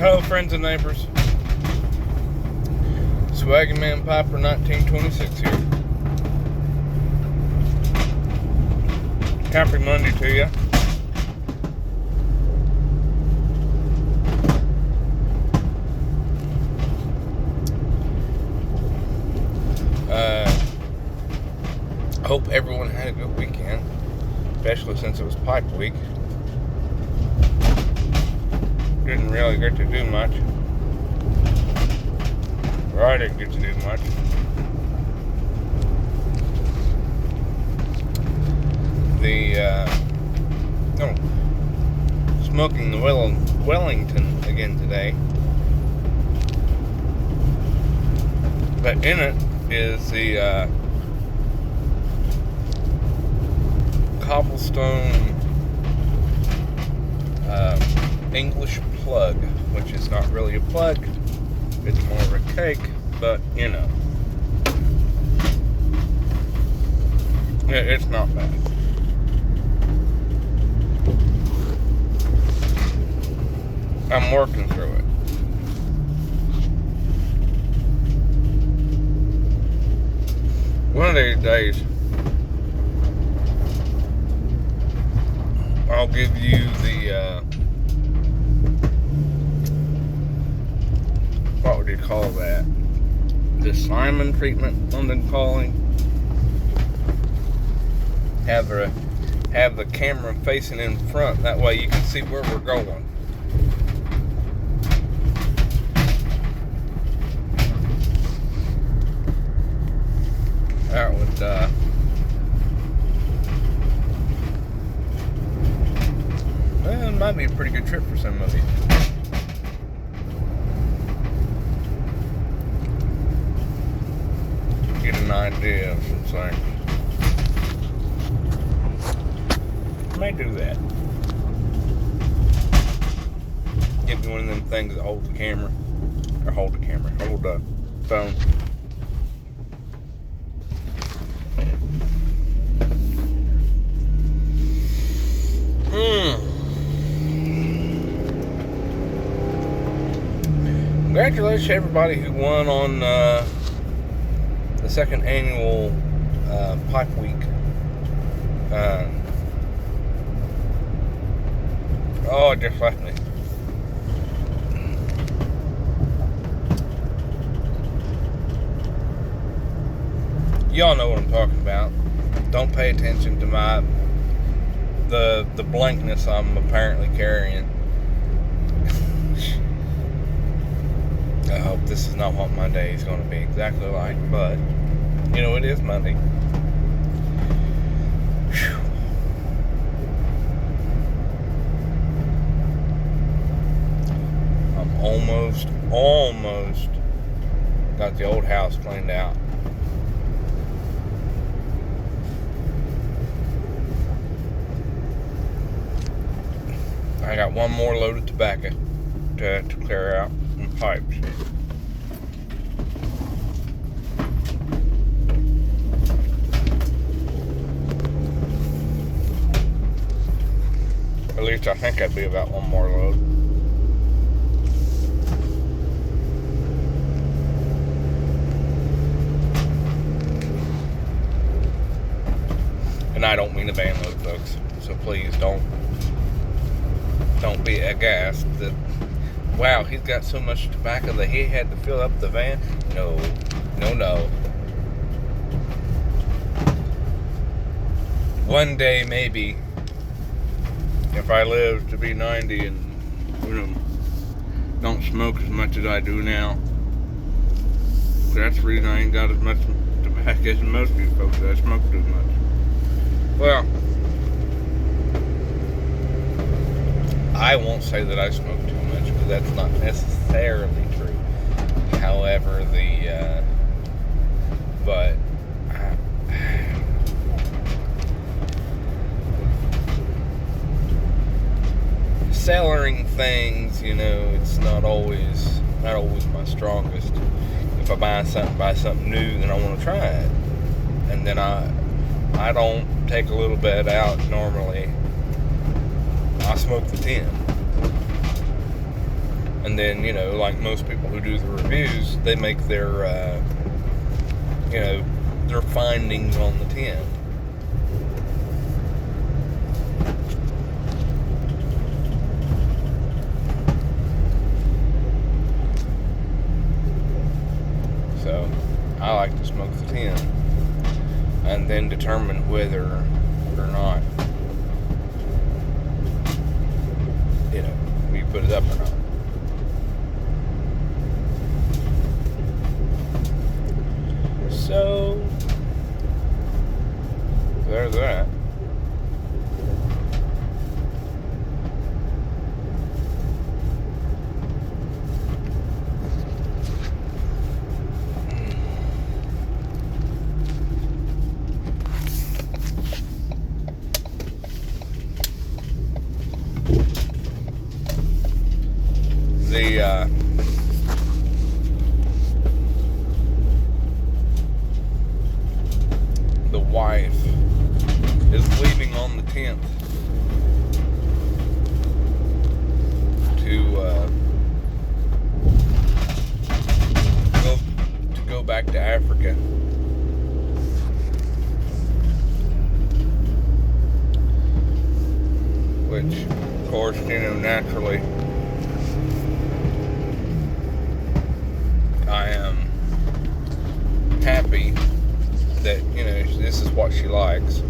Hello, friends and neighbors. Swaggy Man Piper 1926 here. Happy Monday to you. Hope everyone had a good weekend, especially since it was pipe week. Didn't really get to do much. Or I didn't get to do much. Smoking the Wellington again today. But in it is the cobblestone English plug, which is not really a plug, it's more of a cake, but you know, it's not bad. I'm working through it. One of these days I'll give you the what would you call that? The Simon treatment, London calling. Have the camera facing in front. That way you can see where we're going. That would well, it might be a pretty good trip for some of you. Get an idea of some things. I may do that. Get me one of them things that hold the camera. Or hold the phone. Congratulations to everybody who won on the second annual Pipe Week. It just left me. Y'all know what I'm talking about. Don't pay attention to the blankness I'm apparently carrying. I hope this is not what my day is going to be exactly like, but you know, it is Monday. Whew. I'm almost got the old house cleaned out. I got one more load of tobacco to clear out and pipes. At least I think that'd be about one more load. And I don't mean a van load, folks. So please don't be aghast that, wow, he's got so much tobacco that he had to fill up the van. No. One day, maybe, if I live to be 90 and, you know, don't smoke as much as I do now. That's the reason I ain't got as much tobacco as most of you folks. I smoke too much. Well, I won't say that I smoke too much, because that's not necessarily true. However, but cellaring things, you know, it's not always my strongest. If I buy something new, then I want to try it, and then I don't take a little bit out normally. I smoke the tin. And then, like most people who do the reviews, they make their, their findings on the tin. So, I like to smoke the tin and then determine whether or not, we put it up or not. So, there's that. The wife is leaving on the 10th to go back to Africa. Which, of course, naturally, I am happy that, this is what she likes.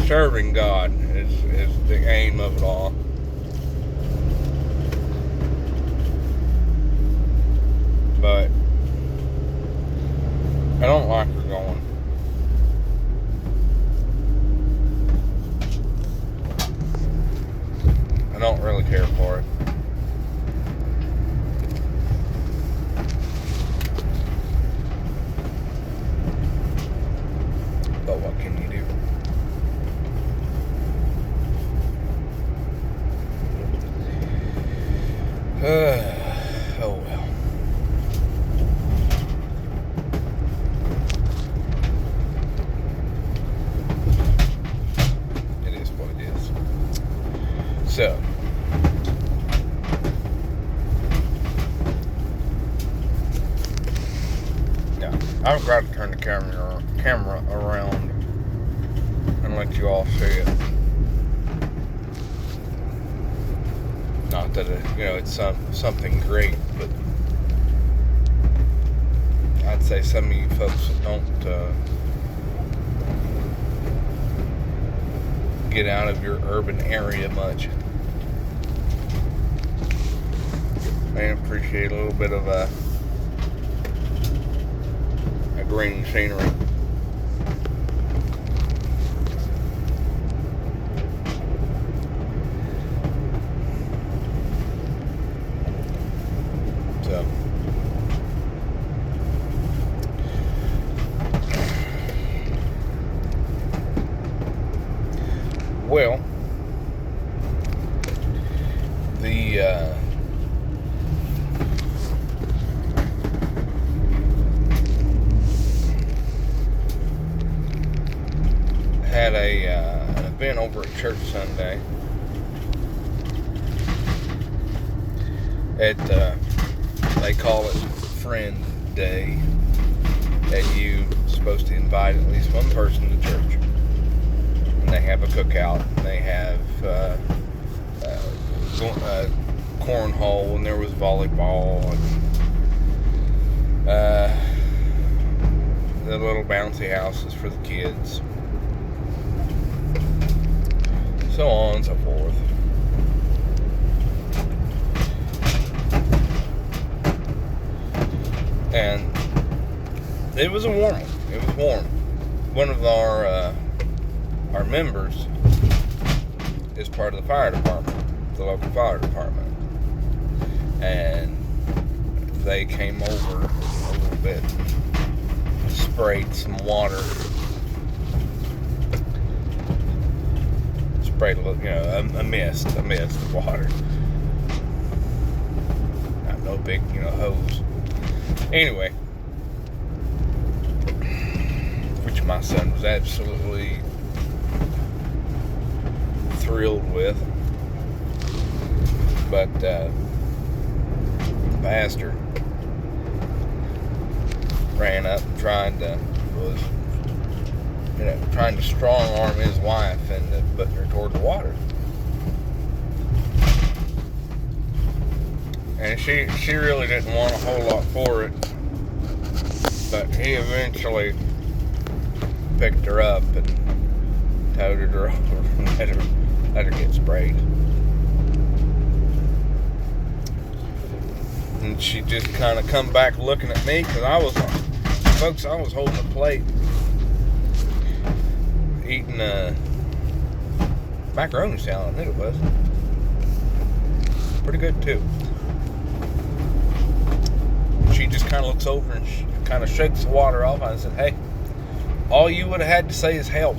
Serving God is the aim of it all. But I don't like her going. I don't really care for it. But what can you do? Oh well. It is what it is. So, yeah, I've got to turn the camera around and let you all see it. Not that it's something great, but I'd say some of you folks that don't get out of your urban area much may appreciate a little bit of a green scenery. So, well, had an event over at church Sunday. They call it Friend Day, that you're supposed to invite at least one person to church. And they have a cookout, and they have cornhole, and there was volleyball, and the little bouncy houses for the kids, so on and so forth. And it was a warm one. It was warm. One of our members is part of the fire department, the local fire department, and they came over a little bit, sprayed some water, sprayed a little, a mist of water, not no big, hose. Anyway, which my son was absolutely thrilled with. But the pastor ran up and trying to strong arm his wife and putting her toward the water. And she really didn't want a whole lot for it, but he eventually picked her up and toted her over and let her get sprayed. And she just kind of come back looking at me, because I was holding a plate eating macaroni salad. I think it was pretty good too. She just kind of looks over and she kind of shakes the water off. I said, "Hey, all you would have had to say is help.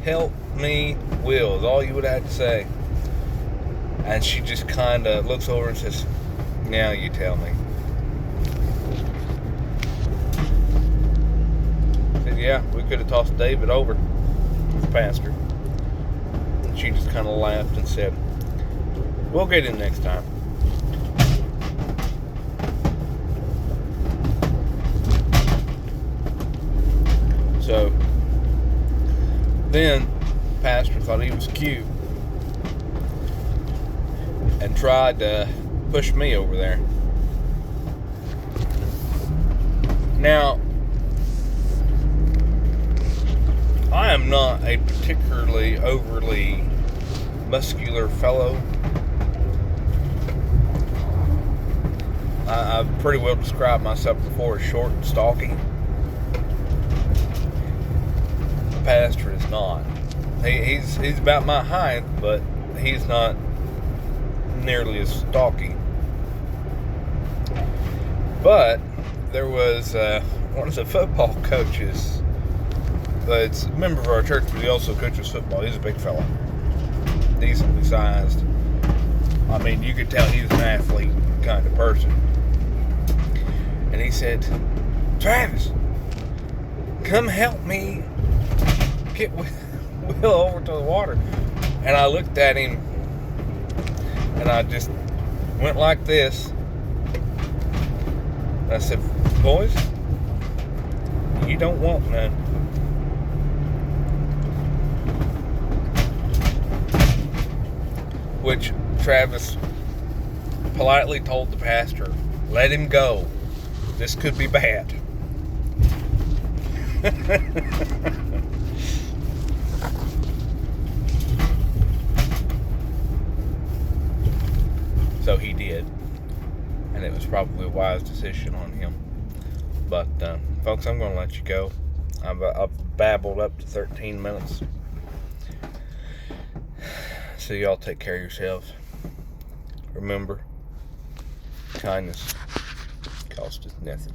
Help me, Will, is all you would have had to say." And she just kind of looks over and says, "Now you tell me." I said, "Yeah, we could have tossed David over with the pastor." And she just kind of laughed and said, "We'll get him next time." So then the pastor thought he was cute and tried to push me over there. Now, I am not a particularly overly muscular fellow. I've pretty well described myself before as short and stocky. The pastor is not. He's about my height, but he's not nearly as stocky. But there was one of the football coaches. It's a member of our church, but he also coaches football. He's a big fella, decently sized. I mean, you could tell he was an athlete kind of person. And he said, "Travis, come help me get Will over to the water." And I looked at him and I just went like this. And I said, "Boys, you don't want none." Which Travis politely told the pastor, "Let him go. This could be bad." So he did. And it was probably a wise decision on him. But, folks, I'm going to let you go. I've babbled up to 13 minutes. So y'all take care of yourselves. Remember, kindness costs us nothing.